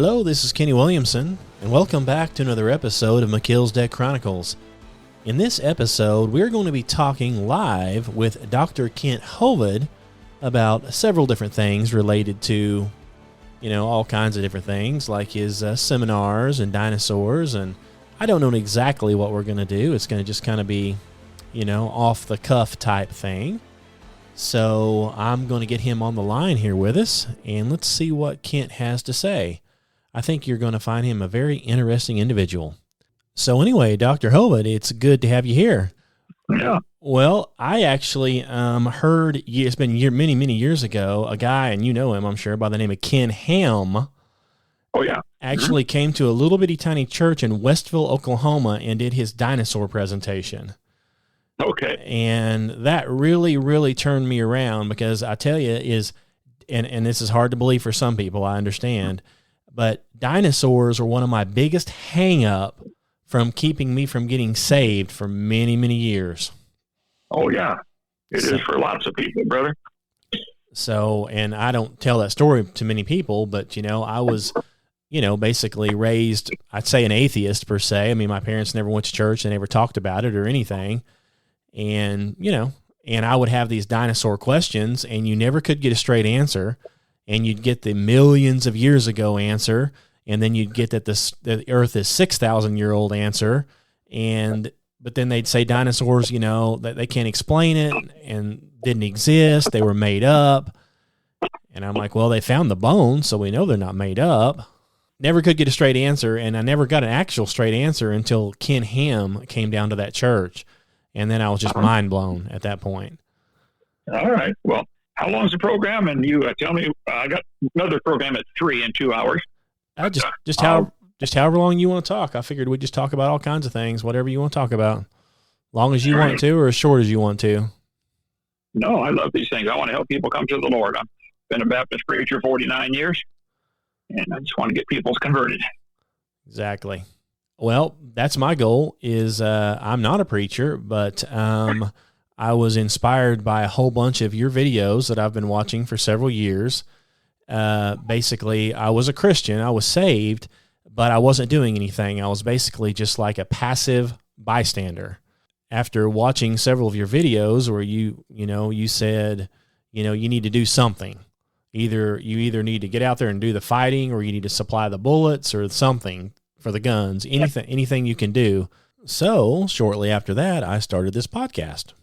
Hello, this is Kenny Williamson, and welcome back to another episode of Melchizedek Chronicles. In this episode, we're going to be talking live with Dr. Kent Hovind about several different things related to, all kinds of different things, like his seminars and dinosaurs, and I don't know exactly what we're going to do. It's going to just kind of be, off-the-cuff type thing. So I'm going to get him on the line here with us, and let's see what Kent has to say. I think you're going to find him a very interesting individual. So anyway, Dr. Hovind, it's good to have you here. Yeah. Well, I actually heard, it's been many years ago, a guy, and you know him, I'm sure, by the name of Ken Ham. Oh, yeah. Actually came to a little bitty tiny church in Westville, Oklahoma, and did his dinosaur presentation. Okay. And that really turned me around, because I tell you and this is hard to believe for some people, I understand, but dinosaurs are one of my biggest hang-up from keeping me from getting saved for many years. Oh, yeah. It is for lots of people, brother. So, and I don't tell that story to many people, but, I was, basically raised, I'd say an atheist per se. I mean, my parents never went to church. They never talked about it or anything. And, and I would have these dinosaur questions, and you never could get a straight answer. And you'd get the millions of years ago answer, and then you'd get that the Earth is 6,000-year-old answer, but then they'd say dinosaurs, that they can't explain it and didn't exist, they were made up. And I'm like, well, they found the bones, so we know they're not made up. Never could get a straight answer, and I never got an actual straight answer until Ken Ham came down to that church, and then I was just mind blown at that point. All right. Well, how long is the program? And you tell me. I got another program at 3 in 2 hours. Just however long you want to talk. I figured we'd just talk about all kinds of things, whatever you want to talk about, long as you want to, or as short as you want to. No, I love these things. I want to help people come to the Lord. I've been a Baptist preacher 49 years, and I just want to get people converted. Exactly. Well, that's my goal. Is I'm not a preacher, but I was inspired by a whole bunch of your videos that I've been watching for several years. Basically, I was a Christian. I was saved, but I wasn't doing anything. I was basically just like a passive bystander. After watching several of your videos where you said, you need to do something. You either need to get out there and do the fighting, or you need to supply the bullets or something for the guns, anything you can do. So shortly after that, I started this podcast.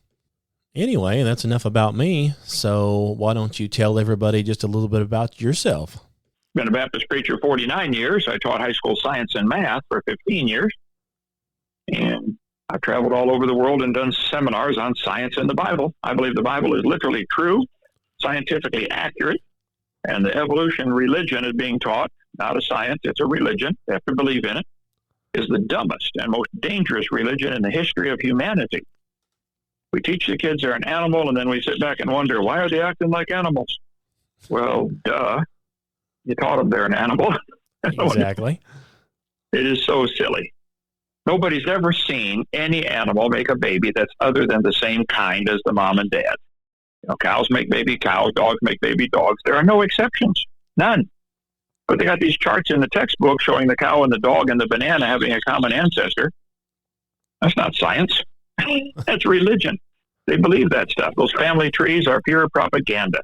Anyway, that's enough about me. So why don't you tell everybody just a little bit about yourself? Been a Baptist preacher 49 years. I taught high school science and math for 15 years. And I've traveled all over the world and done seminars on science and the Bible. I believe the Bible is literally true, scientifically accurate, and the evolution religion is being taught, not a science, it's a religion. You have to believe in it. Is the dumbest and most dangerous religion in the history of humanity. We teach the kids they're an animal, and then we sit back and wonder, why are they acting like animals? Well, duh. You taught them they're an animal. Exactly. It is so silly. Nobody's ever seen any animal make a baby that's other than the same kind as the mom and dad. Cows make baby cows, dogs make baby dogs. There are no exceptions. None. But they got these charts in the textbook showing the cow and the dog and the banana having a common ancestor. That's not science. That's religion. They believe that stuff. Those family trees are pure propaganda.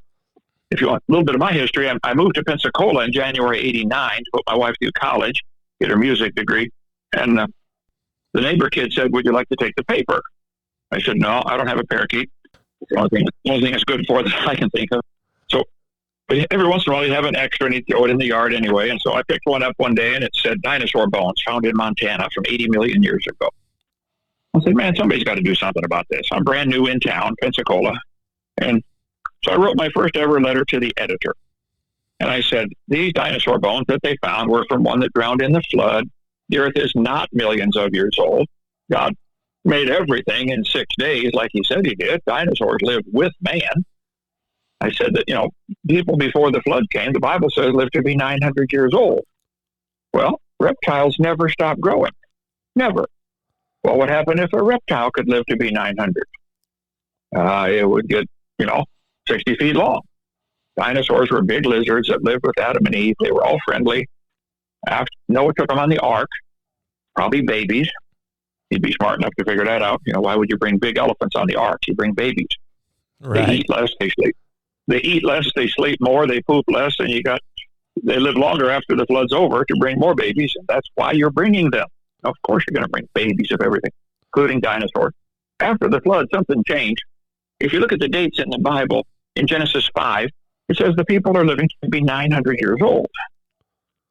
If you want a little bit of my history, I moved to Pensacola in January 89 to put my wife through college, get her music degree. And the neighbor kid said, would you like to take the paper? I said, no, I don't have a parakeet. The only thing it's good for that I can think of. So but every once in a while he'd have an extra and he'd throw it in the yard anyway. And so I picked one up one day and it said dinosaur bones found in Montana from 80 million years ago. I said, man, somebody's got to do something about this. I'm brand new in town, Pensacola. And so I wrote my first ever letter to the editor. And I said, these dinosaur bones that they found were from one that drowned in the flood. The earth is not millions of years old. God made everything in 6 days like he said he did. Dinosaurs lived with man. I said that, people before the flood came, the Bible says lived to be 900 years old. Well, reptiles never stop growing. Never. What would happen if a reptile could live to be 900? It would get, 60 feet long. Dinosaurs were big lizards that lived with Adam and Eve. They were all friendly. After Noah took them on the ark, probably babies. He'd be smart enough to figure that out. Why would you bring big elephants on the ark? You bring babies. Right. They eat less, they sleep. They eat less, they sleep more, they poop less, and they live longer after the flood's over to bring more babies, and that's why you're bringing them. Of course you're going to bring babies of everything, including dinosaurs. After the flood, something changed. If you look at the dates in the Bible, in Genesis 5, it says the people are living to be 900 years old.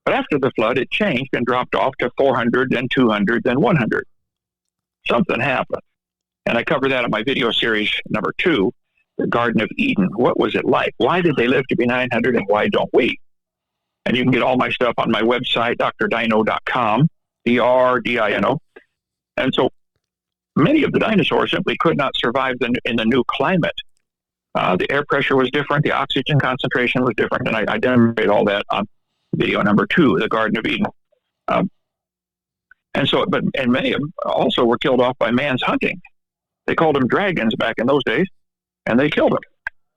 But after the flood, it changed and dropped off to 400, then 200, then 100. Something happened. And I cover that in my video series number 2, the Garden of Eden. What was it like? Why did they live to be 900 and why don't we? And you can get all my stuff on my website, drdino.com, DRDINO. And so many of the dinosaurs simply could not survive in the new climate. The air pressure was different. The oxygen concentration was different. And I demonstrate all that on video number 2, the Garden of Eden. And many of them also were killed off by man's hunting. They called them dragons back in those days, and they killed them,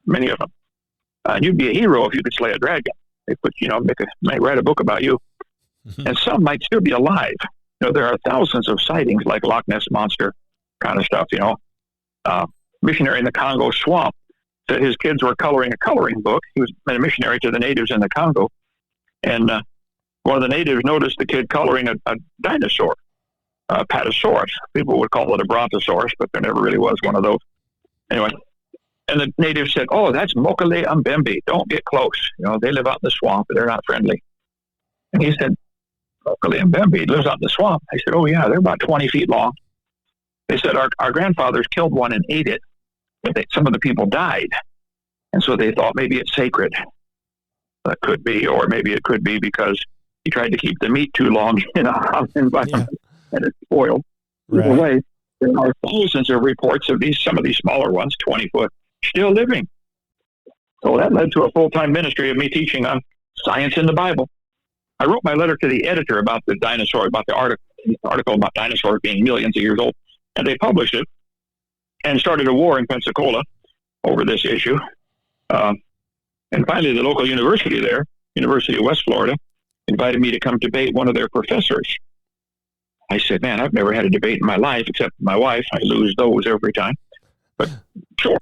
many of them. And you'd be a hero if you could slay a dragon. They put, might write a book about you. Mm-hmm. And some might still be alive. There are thousands of sightings like Loch Ness Monster kind of stuff, missionary in the Congo swamp said his kids were coloring a coloring book. He was a missionary to the natives in the Congo. And one of the natives noticed the kid coloring a dinosaur, a Patasaurus. People would call it a Brontosaurus, but there never really was one of those. Anyway, and the native said, "Oh, that's Mokele Mbembe. Don't get close. They live out in the swamp. They're not friendly." And he said, "Mokele Mbembe lives out in the swamp." I said, "Oh, yeah, they're about 20 feet long." They said, our grandfathers killed one and ate it. But some of the people died. And so they thought maybe it's sacred. That could be, or maybe it could be because he tried to keep the meat too long in a hot environment and it spoiled. Right. Either way, there are thousands of reports of some of these smaller ones, 20 foot, still living. So that led to a full-time ministry of me teaching on science in the Bible. I wrote my letter to the editor about the dinosaur, about the article about dinosaurs being millions of years old, and they published it and started a war in Pensacola over this issue. And finally, the local university there, University of West Florida, invited me to come debate one of their professors. I said, "Man, I've never had a debate in my life except my wife. I lose those every time." But sure,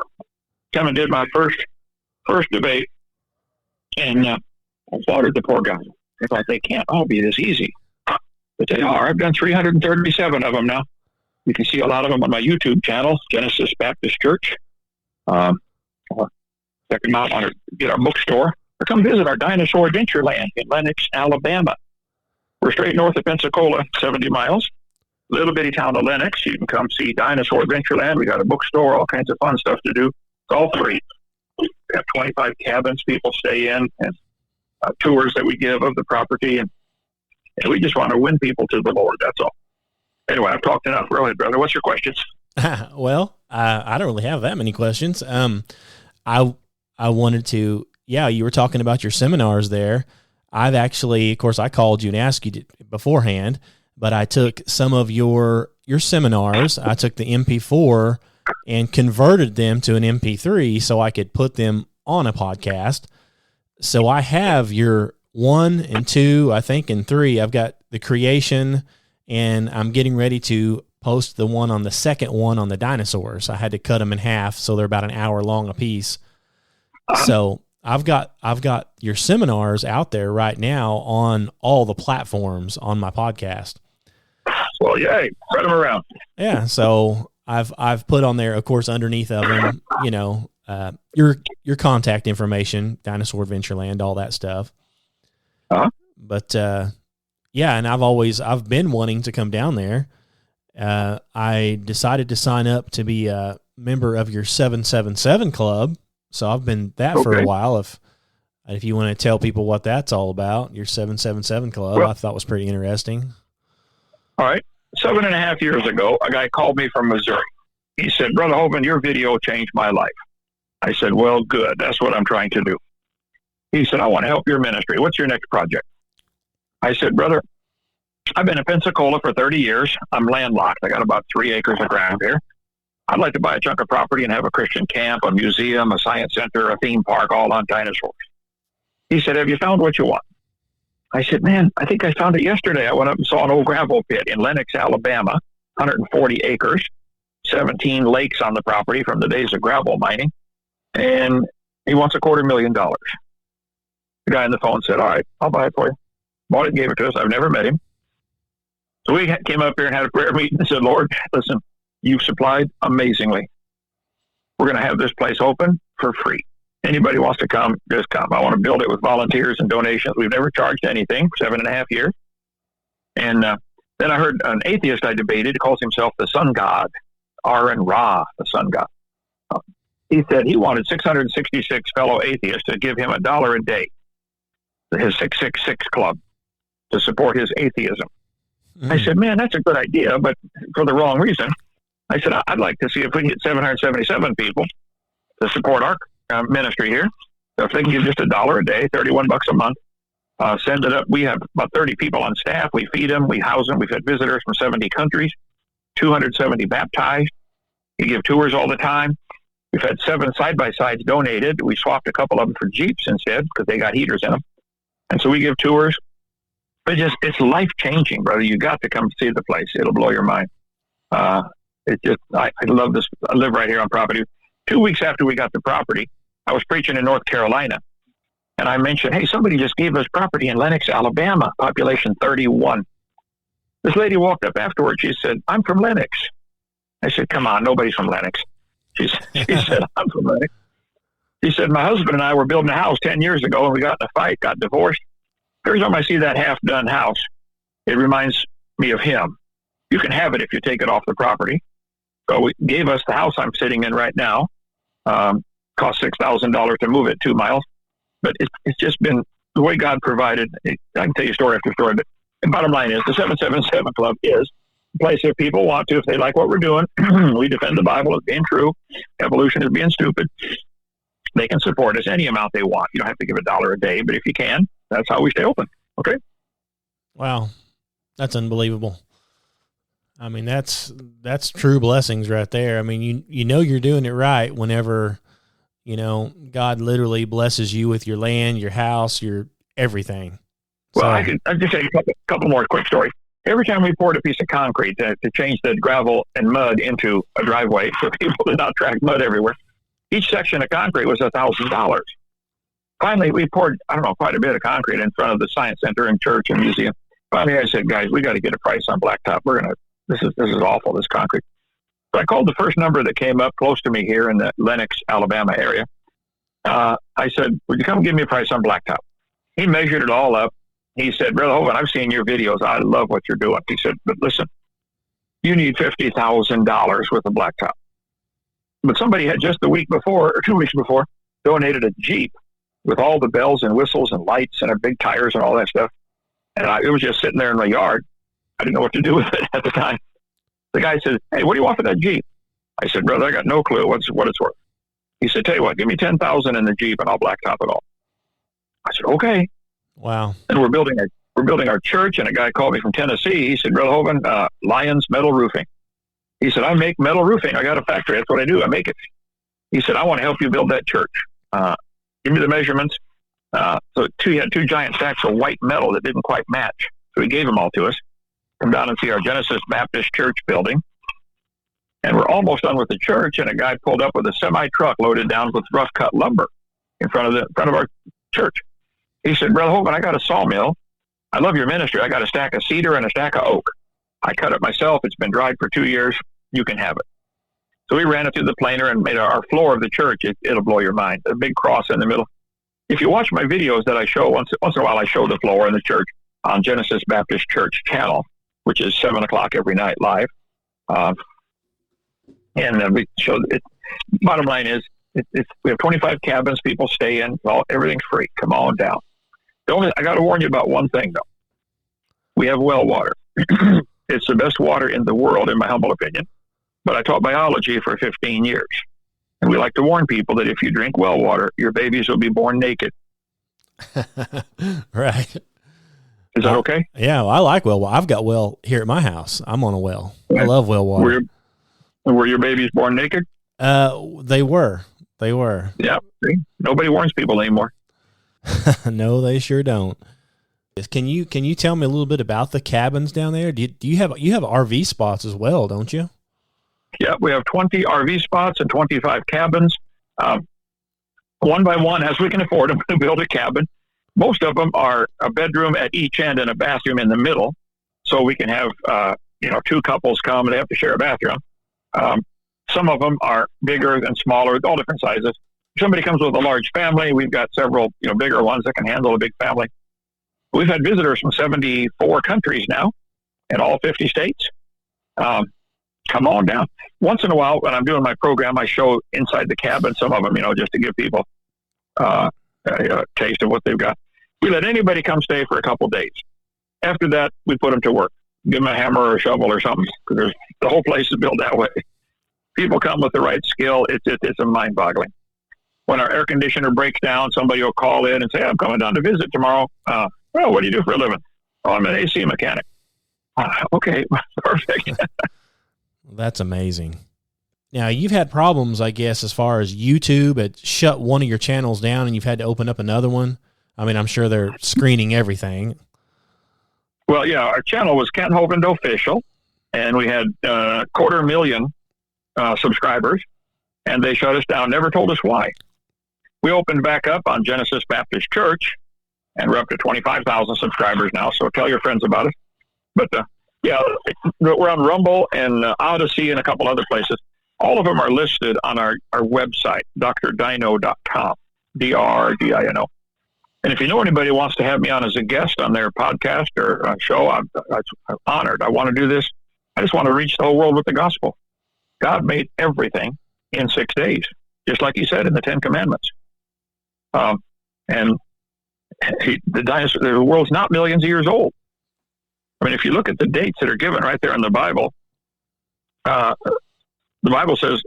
come and did my first debate, and I slaughtered the poor guy. I thought they can't all be this easy, but they are. I've done 337 of them now. You can see a lot of them on my YouTube channel, Genesis Baptist Church. Check them out get our bookstore, or come visit our Dinosaur Adventure Land in Lenox, Alabama. We're straight north of Pensacola, 70 miles. Little bitty town of Lenox. You can come see Dinosaur Adventure Land. We got a bookstore, all kinds of fun stuff to do. It's all free. We have 25 cabins people stay in, and tours that we give of the property, and we just want to win people to the Lord. That's all. Anyway, I've talked enough. Go ahead, brother. What's your questions? Well, I don't really have that many questions. I wanted to, you were talking about your seminars there. I've actually, of course, I called you and asked you beforehand, but I took some of your seminars. I took the MP4 and converted them to an MP3 so I could put them on a podcast. So I have your 1 and 2, I think, and 3. I've got the creation, and I'm getting ready to post the one on the second one on the dinosaurs. I had to cut them in half, so they're about an hour long a piece. So I've got your seminars out there right now on all the platforms on my podcast. Well, yay, spread them around. Yeah, so I've put on there, of course, underneath of them, your contact information, Dinosaur Adventure Land, all that stuff. But and I've been wanting to come down there. I decided to sign up to be a member of your 777 club. So I've been for a while. If you want to tell people what that's all about, your 777 club, I thought was pretty interesting. All right. 7.5 years ago, a guy called me from Missouri. He said, "Brother Hovind, your video changed my life." I said, "Well, good. That's what I'm trying to do." He said, "I want to help your ministry. What's your next project?" I said, "Brother, I've been in Pensacola for 30 years. I'm landlocked. I got about 3 acres of ground here. I'd like to buy a chunk of property and have a Christian camp, a museum, a science center, a theme park, all on dinosaurs." He said, "Have you found what you want?" I said, man, I think I found it yesterday. I went up and saw an old gravel pit in Lenox, Alabama, 140 acres, 17 lakes on the property from the days of gravel mining. And he wants $250,000. The guy on the phone said, all right, I'll buy it for you. Bought it and gave it to us. I've never met him. So we came up here and had a prayer meeting and said, Lord, listen, you've supplied amazingly. We're going to have this place open for free. Anybody wants to come, just come. I want to build it with volunteers and donations. We've never charged anything for 7.5 years. And then I heard an atheist I debated, calls himself the sun god, Aaron Ra, the sun god. He said he wanted 666 fellow atheists to give him $1 a day, his 666 club, to support his atheism. I said, man, that's a good idea, but for the wrong reason. I said, I'd like to see if we can get 777 people to support our ministry here. So if they can give just $1 a day, $31 a month, send it up. We have about 30 people on staff. We feed them. We house them. We've had visitors from 70 countries, 270 baptized. We give tours all the time. We've had 7 side-by-sides donated. We swapped a couple of them for Jeeps instead because they got heaters in them. And so we give tours. It's life-changing, brother. You got to come see the place. It'll blow your mind. I love this. I live right here on property. 2 weeks after we got the property, I was preaching in North Carolina. And I mentioned, hey, somebody just gave us property in Lenox, Alabama, population 31. This lady walked up afterwards. She said, I'm from Lenox. I said, come on, nobody's from Lenox. She said, I'm from Lenox. She said, my husband and I were building a house 10 years ago, and we got in a fight, got divorced. Every time I see that half-done house, it reminds me of him. You can have it if you take it off the property. So we gave us the house I'm sitting in right now. Cost $6,000 to move it 2 miles. But it's just been the way God provided. I can tell you story after story, but the bottom line is the 777 Club is a place if people want to, if they like what we're doing, we defend the Bible as being true, evolution as being stupid. They can support us any amount they want. You don't have to give $1 a day, but if you can, that's how we stay open. Okay. Wow. That's unbelievable. I mean, that's true blessings right there. I mean, you know, you're doing it right whenever, you know, God literally blesses you with your land, your house, your everything. Well, I'll just say a couple more quick stories. Every time we poured a piece of concrete to change the gravel and mud into a driveway for people to not track mud everywhere, each section of concrete was $1,000. Finally, we poured, quite a bit of concrete in front of the science center and church and museum. Finally, I said, guys, we got to get a price on blacktop. This is awful, this concrete. So I called the first number that came up close to me here in the Lenox, Alabama area. I said, would you come give me a price on blacktop? He measured it all up. He said, Brother Hovind, I've seen your videos. I love what you're doing. He said, but listen, you need $50,000 worth of blacktop. But somebody had just the week before, or 2 weeks before, donated a Jeep with all the bells and whistles and lights and big tires and all that stuff. And it was just sitting there in my yard. I didn't know what to do with it at the time. The guy said, hey, what do you want for that Jeep? I said, brother, I got no clue what it's worth. He said, tell you what, give me $10,000 in the Jeep and I'll blacktop it all. I said, okay. Wow. And we're building our church, and a guy called me from Tennessee. He said, Brother Hovind, Lyons Metal Roofing. He said, I make metal roofing. I got a factory. That's what I do. I make it. He said, I want to help you build that church. Give me the measurements. So he had 2 giant stacks of white metal that didn't quite match. So he gave them all to us. Come down and see our Genesis Baptist Church building. And we're almost done with the church, and a guy pulled up with a semi-truck loaded down with rough-cut lumber in front of our church. He said, Brother Hovind, I got a sawmill. I love your ministry. I got a stack of cedar and a stack of oak. I cut it myself. It's been dried for 2 years. You can have it. So we ran it through the planer and made our floor of the church. It'll blow your mind. A big cross in the middle. If you watch my videos that I show, once in a while I show the floor in the church on Genesis Baptist Church channel, which is 7 o'clock every night live. And we show it. Bottom line is, we have 25 cabins people stay in. Everything's free. Come on down. I got to warn you about one thing, though. We have well water. It's the best water in the world, in my humble opinion. But I taught biology for 15 years. And we like to warn people that if you drink well water, your babies will be born naked. Right. Is that okay? Yeah, well, I like well water. I've got well here at my house. I'm on a well. I love well water. Were your babies born naked? They were. Yeah. See? Nobody warns people anymore. No, they sure don't. Can you tell me a little bit about the cabins down there? Do you have RV spots as well, don't you? Yeah, we have 20 RV spots and 25 cabins. One by one, as we can afford them, we build a cabin. Most of them are a bedroom at each end and a bathroom in the middle, so we can have 2 couples come and they have to share a bathroom. Some of them are bigger and smaller, all different sizes. If somebody comes with a large family, we've got several bigger ones that can handle a big family. We've had visitors from 74 countries now in all 50 states. Come on down. Once in a while, when I'm doing my program, I show inside the cabin some of them, just to give people a taste of what they've got. We let anybody come stay for a couple of days. After that, we put them to work. Give them a hammer or a shovel or something, because the whole place is built that way. People come with the right skill. It's a mind-boggling. When our air conditioner breaks down, somebody will call in and say, I'm coming down to visit tomorrow. Well, what do you do for a living? Oh, I'm an AC mechanic. Okay, perfect. That's amazing. Now, you've had problems, I guess, as far as YouTube. It shut one of your channels down and you've had to open up another one. I mean, I'm sure they're screening everything. Well, yeah, our channel was Kent Hovind Official, and we had 250,000 subscribers, and they shut us down, never told us why. We opened back up on Genesis Baptist Church, and we're up to 25,000 subscribers now, so tell your friends about us. But, we're on Rumble and Odyssey and a couple other places. All of them are listed on our website, drdino.com, DRDINO. And if you know anybody who wants to have me on as a guest on their podcast or show, I'm honored. I want to do this. I just want to reach the whole world with the gospel. God made everything in 6 days, just like he said in the 10 Commandments. And the world's not millions of years old. I mean, if you look at the dates that are given right there in the Bible, the Bible says,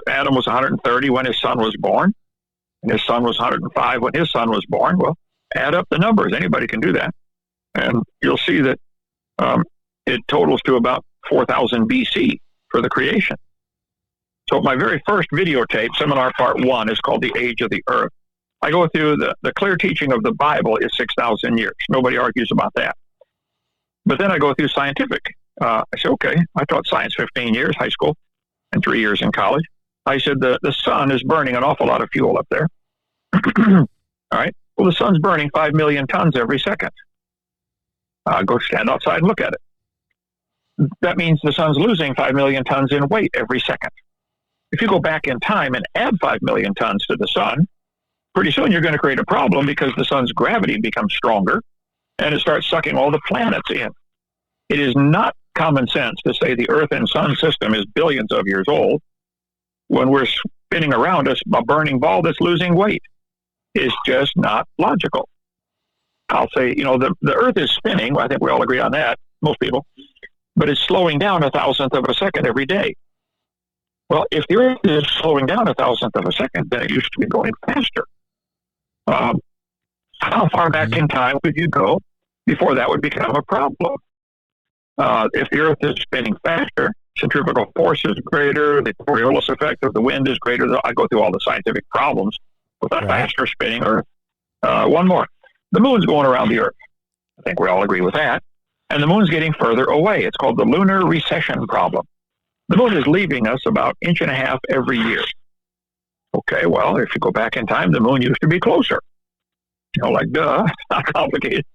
Adam was 130 when his son was born, and his son was 105 when his son was born. Well, add up the numbers. Anybody can do that. And you'll see that it totals to about 4,000 BC for the creation. So my very first videotape, Seminar Part 1, is called The Age of the Earth. I go through the clear teaching of the Bible is 6,000 years. Nobody argues about that. But then I go through scientific. I say, okay, I taught science 15 years, high school, and 3 years in college. I said, the sun is burning an awful lot of fuel up there. All right. Well, the sun's burning 5 million tons every second. Go stand outside and look at it. That means the sun's losing 5 million tons in weight every second. If you go back in time and add 5 million tons to the sun, pretty soon you're going to create a problem because the sun's gravity becomes stronger and it starts sucking all the planets in. It is not common sense to say the Earth and Sun system is billions of years old when we're spinning around us a burning ball that's losing weight. It's just not logical. I'll say, the Earth is spinning. I think we all agree on that, most people, but it's slowing down 1,000th of a second every day. Well, if the Earth is slowing down 1,000th of a second, then it used to be going faster. How far back in time would you go before that would become a problem? If the Earth is spinning faster, centrifugal force is greater, the Coriolis effect of the wind is greater. I go through all the scientific problems with a faster spinning Earth. One more. The moon's going around the Earth. I think we all agree with that. And the moon's getting further away. It's called the lunar recession problem. The moon is leaving us about 1.5 inches every year. Okay, well, if you go back in time, the moon used to be closer. Duh, it's not complicated.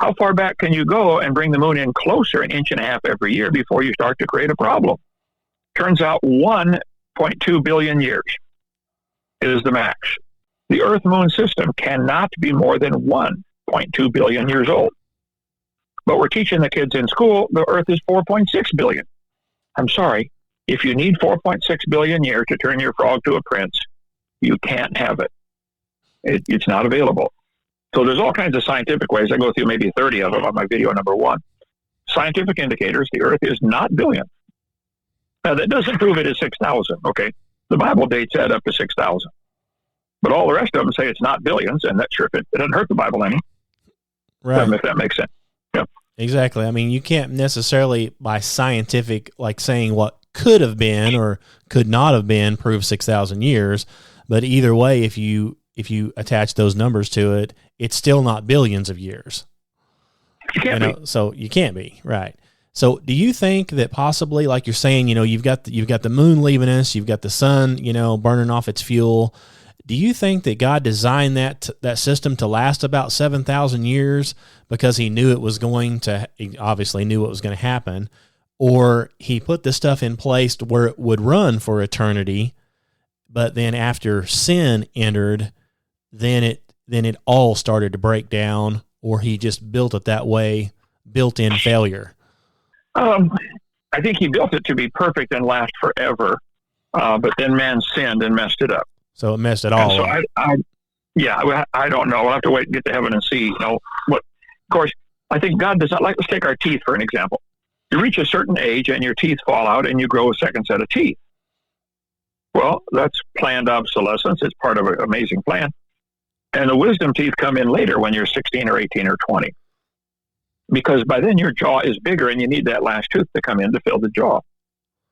How far back can you go and bring the moon in closer 1.5 inches every year before you start to create a problem? Turns out 1.2 billion years is the max. The Earth-Moon system cannot be more than 1.2 billion years old. But we're teaching the kids in school the Earth is 4.6 billion. I'm sorry, if you need 4.6 billion years to turn your frog to a prince, you can't have it. It's not available. So there's all kinds of scientific ways. I go through maybe 30 of them on my video number 1. Scientific indicators, the Earth is not billion. Now, that doesn't prove it is 6,000, okay? The Bible dates that up to 6,000. But all the rest of them say it's not billions, and that sure, it doesn't hurt the Bible any. Right. If that makes sense. Yeah. Exactly. I mean, you can't necessarily, by scientific, like saying what could have been or could not have been, prove 6,000 years. But either way, if you attach those numbers to it, it's still not billions of years. You can't be. So you can't be, right. So do you think that possibly, like you're saying, you've got the moon leaving us, you've got the sun, burning off its fuel. Do you think that God designed that system to last about 7,000 years because he knew it was going to, he obviously knew what was going to happen, or he put this stuff in place to where it would run for eternity, but then after sin entered, then it all started to break down, or he just built it that way, built-in failure? I think he built it to be perfect and last forever, but then man sinned and messed it up. So it messed it all up. I don't know. We'll have to wait and get to heaven and see. What? Of course, I think God does not like. Let's take our teeth for an example. You reach a certain age and your teeth fall out, and you grow a second set of teeth. Well, that's planned obsolescence. It's part of an amazing plan. And the wisdom teeth come in later when you're 16 or 18 or 20. Because by then your jaw is bigger and you need that last tooth to come in to fill the jaw.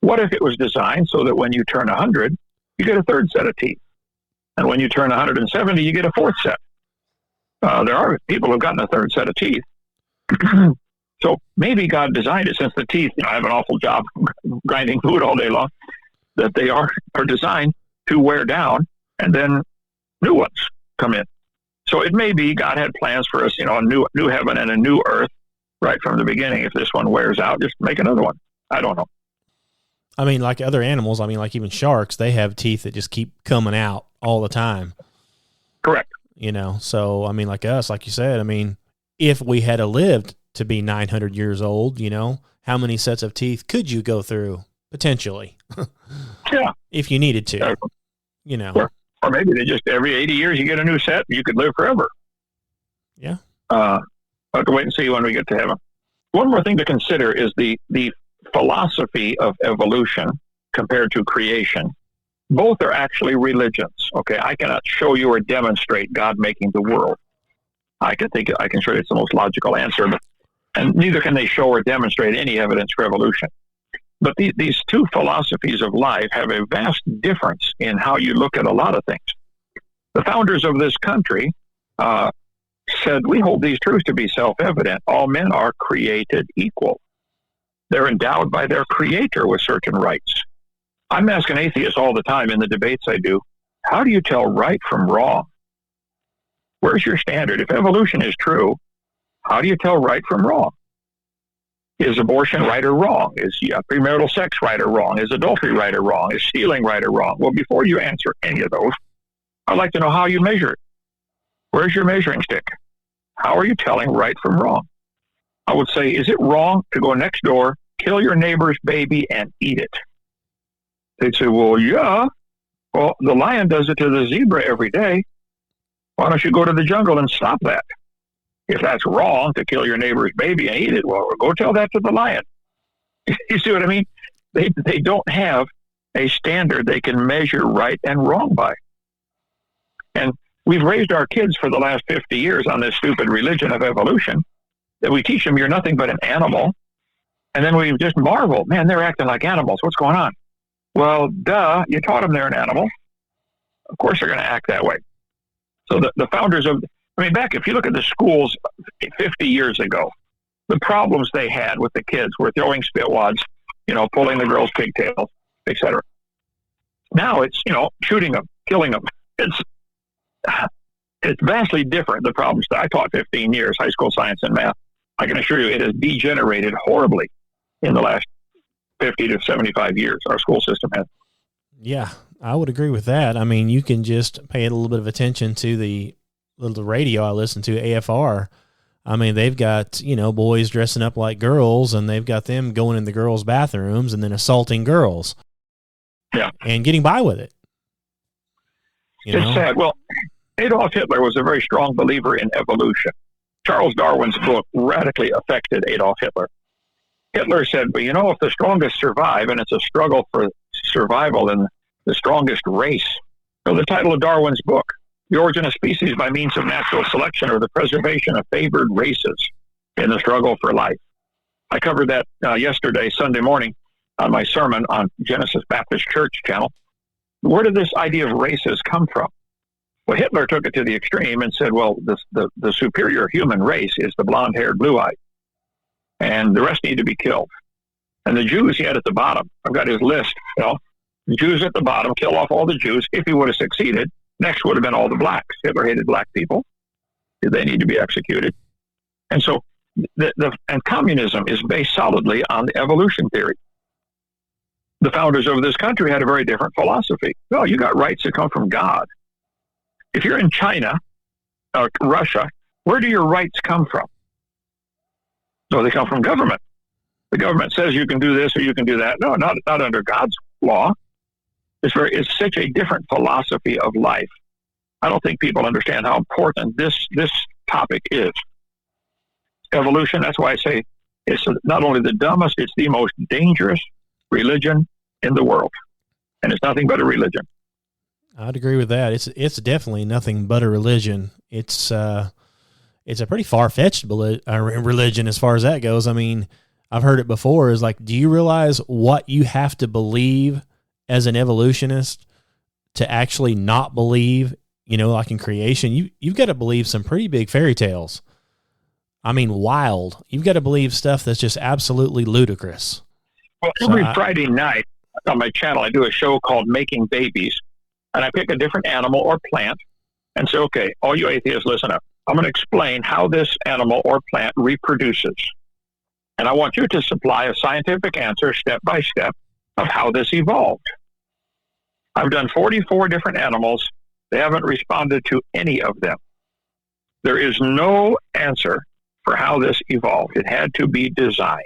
What if it was designed so that when you turn 100, you get a third set of teeth? And when you turn 170, you get a fourth set. There are people who've gotten a third set of teeth. So maybe God designed it, since the teeth, have an awful job grinding food all day long, that they are designed to wear down, and then new ones come in. So it may be God had plans for us, a new heaven and a new earth right from the beginning. If this one wears out, just make another one. I don't know. I mean, like other animals, like even sharks, they have teeth that just keep coming out all the time. Correct. So, like us, like you said, if we had lived to be 900 years old, how many sets of teeth could you go through potentially? Yeah. If you needed to, Sure. Or maybe they just, every 80 years you get a new set, you could live forever. Yeah. I'll have to wait and see when we get to heaven. One more thing to consider is the philosophy of evolution compared to creation. Both are actually religions. Okay, I cannot show you or demonstrate God making the world. I can show you it's the most logical answer, and neither can they show or demonstrate any evidence for evolution. But these two philosophies of life have a vast difference in how you look at a lot of things. The founders of this country said, we hold these truths to be self-evident. All men are created equal. They're endowed by their creator with certain rights. I'm asking atheists all the time in the debates I do, how do you tell right from wrong? Where's your standard? If evolution is true, how do you tell right from wrong? Is abortion right or wrong? Is premarital sex right or wrong? Is adultery right or wrong? Is stealing right or wrong? Well, before you answer any of those, I'd like to know how you measure it. Where's your measuring stick? How are you telling right from wrong? I would say, is it wrong to go next door, kill your neighbor's baby, and eat it? They'd say, well, yeah. Well, the lion does it to the zebra every day. Why don't you go to the jungle and stop that? If that's wrong to kill your neighbor's baby and eat it, well, go tell that to the lion. You see what I mean? They don't have a standard they can measure right and wrong by. And we've raised our kids for the last 50 years on this stupid religion of evolution, that we teach them you're nothing but an animal. And then we just marvel, man, they're acting like animals. What's going on? Well, duh, you taught them they're an animal. Of course they're going to act that way. So the founders of, back, if you look at the schools 50 years ago, the problems they had with the kids were throwing spit wads, pulling the girls' pigtails, etc. Now it's, shooting them, killing them. It's vastly different, the problems that I taught 15 years, high school science and math. I can assure you it has degenerated horribly in the last 50 to 75 years, our school system has. Yeah, I would agree with that. You can just pay a little bit of attention to the radio I listen to, AFR. They've got, boys dressing up like girls, and they've got them going in the girls' bathrooms and then assaulting girls. Yeah. And getting by with it. It's sad. Well, Adolf Hitler was a very strong believer in evolution. Charles Darwin's book radically affected Adolf Hitler. Hitler said, well, if the strongest survive, and it's a struggle for survival in the strongest race. So the title of Darwin's book, The Origin of Species by Means of Natural Selection, or the Preservation of Favored Races in the Struggle for Life. I covered that yesterday, Sunday morning, on my sermon on Genesis Baptist Church channel. Where did this idea of races come from? Well, Hitler took it to the extreme and said, well, the superior human race is the blonde-haired, blue-eyed. and the rest need to be killed. And the Jews he had at the bottom. I've got his list. The Jews at the bottom, kill off all the Jews. If he would have succeeded, next would have been all the blacks. Hitler hated black people. They need to be executed. And so, and communism is based solidly on the evolution theory. The founders of this country had a very different philosophy. Well, you got rights that come from God. If you're in China or Russia, where do your rights come from? No, they come from government. The government says you can do this or you can do that. No, not under God's law. It's such a different philosophy of life. I don't think people understand how important this topic is. Evolution, that's why I say it's not only the dumbest, it's the most dangerous religion in the world. And it's nothing but a religion. I'd agree with that. It's definitely nothing but a religion. It's a pretty far-fetched religion as far as that goes. I mean, I've heard it before, is like, do you realize what you have to believe as an evolutionist to actually not believe, like in creation? You've got to believe some pretty big fairy tales. I mean, wild. You've got to believe stuff that's just absolutely ludicrous. Well, every Friday night on my channel, I do a show called Making Babies, and I pick a different animal or plant and say, okay, all you atheists, listen up. I'm going to explain how this animal or plant reproduces. And I want you to supply a scientific answer step by step of how this evolved. I've done 44 different animals. They haven't responded to any of them. There is no answer for how this evolved. It had to be designed.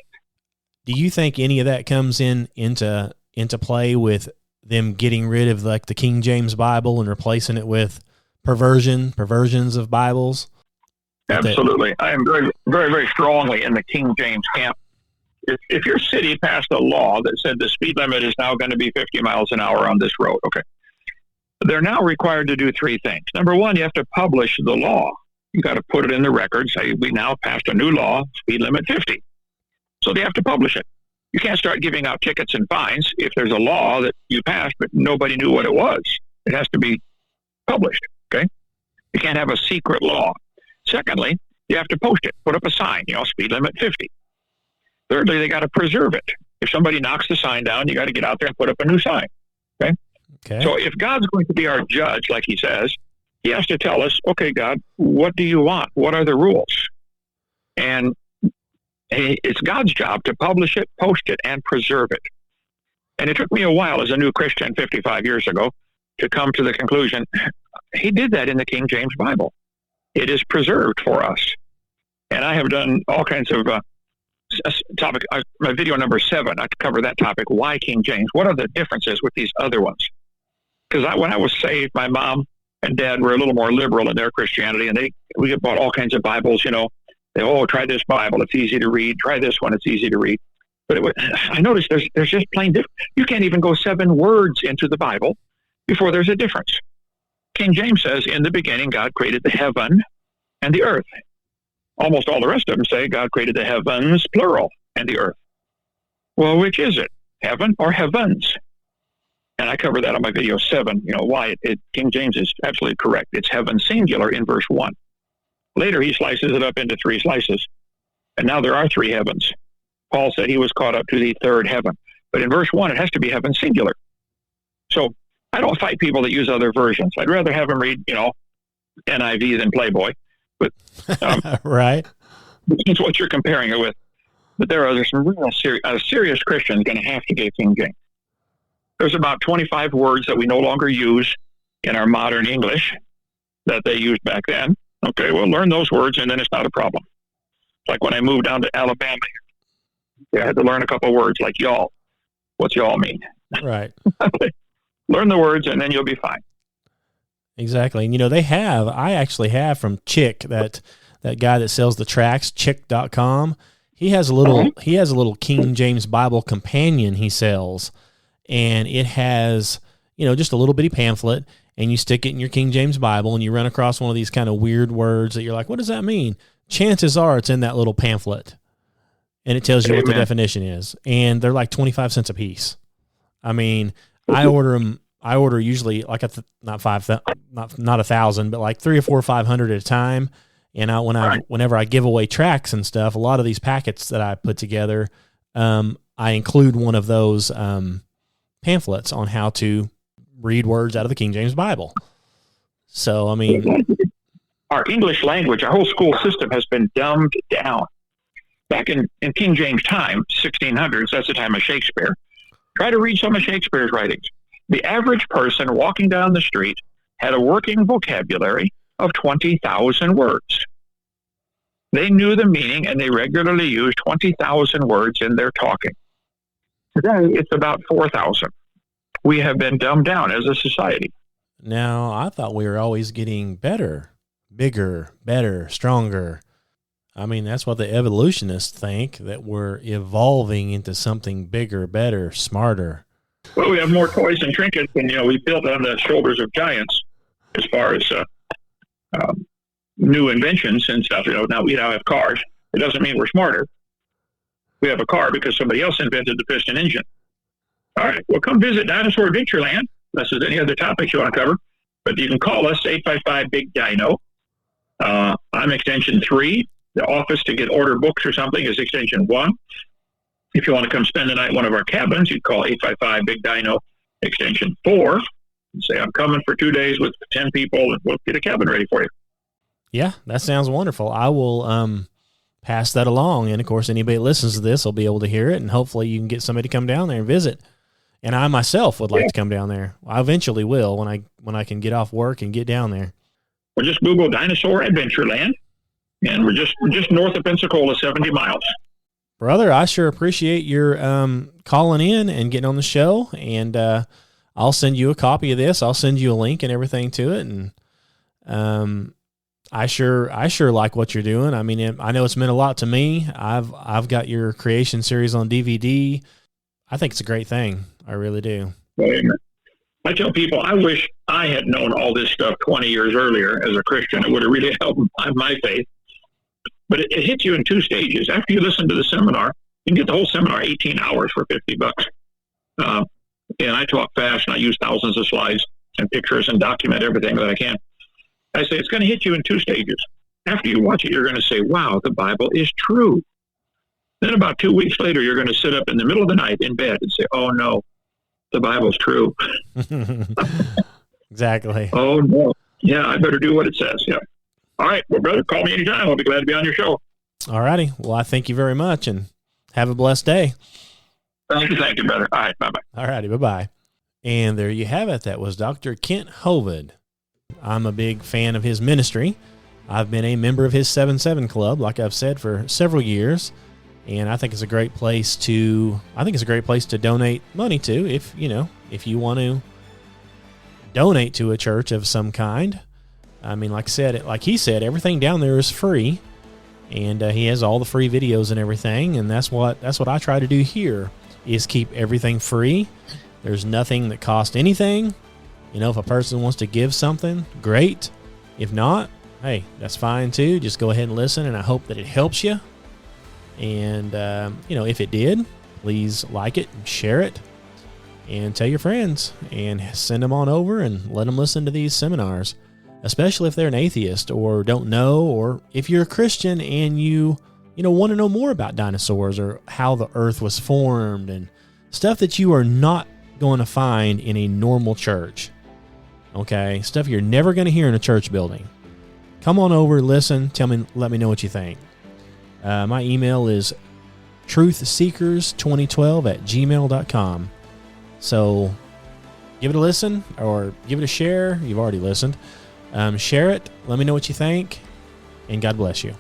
Do you think any of that comes into play with them getting rid of like the King James Bible and replacing it with perversions of Bibles? Absolutely. I am very, very, very strongly in the King James camp. If your city passed a law that said the speed limit is now going to be 50 miles an hour on this road, okay, they're now required to do three things. Number one, you have to publish the law. You got to put it in the record, say we now passed a new law, speed limit 50. So they have to publish it. You can't start giving out tickets and fines if there's a law that you passed, but nobody knew what it was. It has to be published, okay? You can't have a secret law. Secondly, you have to post it, put up a sign, speed limit 50. Thirdly, they got to preserve it. If somebody knocks the sign down, you got to get out there and put up a new sign, okay? So if God's going to be our judge, like he says, he has to tell us, okay, God, what do you want? What are the rules? And it's God's job to publish it, post it, and preserve it. And it took me a while as a new Christian 55 years ago to come to the conclusion, he did that in the King James Bible. It is preserved for us. And I have done all kinds of topic. My video number 7, I cover that topic, why King James? What are the differences with these other ones? Because when I was saved, my mom and dad were a little more liberal in their Christianity, and we bought all kinds of Bibles, They, try this Bible, it's easy to read. Try this one, it's easy to read. But I noticed there's just plain difference. You can't even go 7 words into the Bible before there's a difference. King James says, in the beginning, God created the heaven and the earth. Almost all the rest of them say God created the heavens, plural, and the earth. Well, which is it? Heaven or heavens? And I cover that on my video 7, why King James is absolutely correct. It's heaven singular in verse 1. Later, he slices it up into 3 slices. And now there are 3 heavens. Paul said he was caught up to the 3rd heaven. But in verse 1, it has to be heaven singular. So I don't fight people that use other versions. I'd rather have them read, NIV than Playboy. But right. It's what you're comparing it with. But there's some real serious Christians going to have to get King James. There's about 25 words that we no longer use in our modern English that they used back then. Okay, well, learn those words, and then it's not a problem. Like when I moved down to Alabama, I had to learn a couple of words like y'all. What's y'all mean? Right. Learn the words, and then you'll be fine. Exactly. And, I actually have from Chick, that guy that sells the tracts, chick.com. He has a little King James Bible companion he sells, and it has, just a little bitty pamphlet, and you stick it in your King James Bible, and you run across one of these kind of weird words that you're like, what does that mean? Chances are it's in that little pamphlet, and it tells you what the definition is. And they're like 25 cents a piece. I mean, I order usually like not 1,000, but like 300 or 400 or 500 at a time. And whenever I give away tracts and stuff, a lot of these packets that I put together, I include one of those pamphlets on how to read words out of the King James Bible. So, I mean, our English language, our whole school system has been dumbed down. Back in King James time, 1600s, that's the time of Shakespeare. Try to read some of Shakespeare's writings. The average person walking down the street had a working vocabulary of 20,000 words. They knew the meaning, and they regularly used 20,000 words in their talking. Today, it's about 4,000. We have been dumbed down as a society. Now, I thought we were always getting better, bigger, better, stronger. I mean, that's what the evolutionists think, that we're evolving into something bigger, better, smarter. Well, we have more toys and trinkets, and, we built on the shoulders of giants as far as new inventions and stuff. Now we now have cars. It doesn't mean we're smarter. We have a car because somebody else invented the piston engine. All right, well, come visit Dinosaur Adventure Land. Unless there's any other topics you want to cover. But you can call us, 855-BIG-DINO. I'm extension 3. The office to get order books or something is extension 1. If you want to come spend the night in one of our cabins, you call 855-BIG-DINO, extension 4. And say, I'm coming for 2 days with 10 people, and we'll get a cabin ready for you. Yeah, that sounds wonderful. I will pass that along. And, of course, anybody that listens to this will be able to hear it, and hopefully you can get somebody to come down there and visit. And I myself would like to come down there. I eventually will when I can get off work and get down there. Well, just Google Dinosaur Adventure Land, and we're just north of Pensacola, 70 miles. Brother, I sure appreciate your calling in and getting on the show, and I'll send you a copy of this. I'll send you a link and everything to it, and I sure like what you're doing. I mean, I know it's meant a lot to me. I've got your creation series on DVD. I think it's a great thing. I really do. I tell people, I wish I had known all this stuff 20 years earlier as a Christian. It would have really helped my faith. But it hits you in 2 stages. After you listen to the seminar, you can get the whole seminar 18 hours for $50. And I talk fast, and I use thousands of slides and pictures and document everything that I can. I say it's going to hit you in 2 stages. After you watch it, you're going to say, wow, the Bible is true. Then about 2 weeks later, you're going to sit up in the middle of the night in bed and say, oh, no, the Bible's true. Exactly. Oh, no. Yeah, I better do what it says. Yeah. All right. Well, brother, call me anytime. I'll be glad to be on your show. All righty. Well, I thank you very much, and have a blessed day. Thank you, brother. All right. Bye-bye. All righty. Bye-bye. And there you have it. That was Dr. Kent Hovind. I'm a big fan of his ministry. I've been a member of his 7-7 Club, like I've said, for several years. And I think it's a great place to donate money to if you want to donate to a church of some kind. I mean, like he said, everything down there is free, and he has all the free videos and everything. And that's what I try to do here, is keep everything free. There's nothing that costs anything. If a person wants to give something, great. If not, hey, that's fine too. Just go ahead and listen, and I hope that it helps you. And, if it did, please like it and share it and tell your friends and send them on over and let them listen to these seminars, especially if they're an atheist or don't know, or if you're a Christian and you want to know more about dinosaurs or how the earth was formed and stuff that you are not going to find in a normal church. Okay. Stuff you're never going to hear in a church building. Come on over, listen, let me know what you think. My email is truthseekers2012@gmail.com. So give it a listen or give it a share. You've already listened. Share it. Let me know what you think. And God bless you.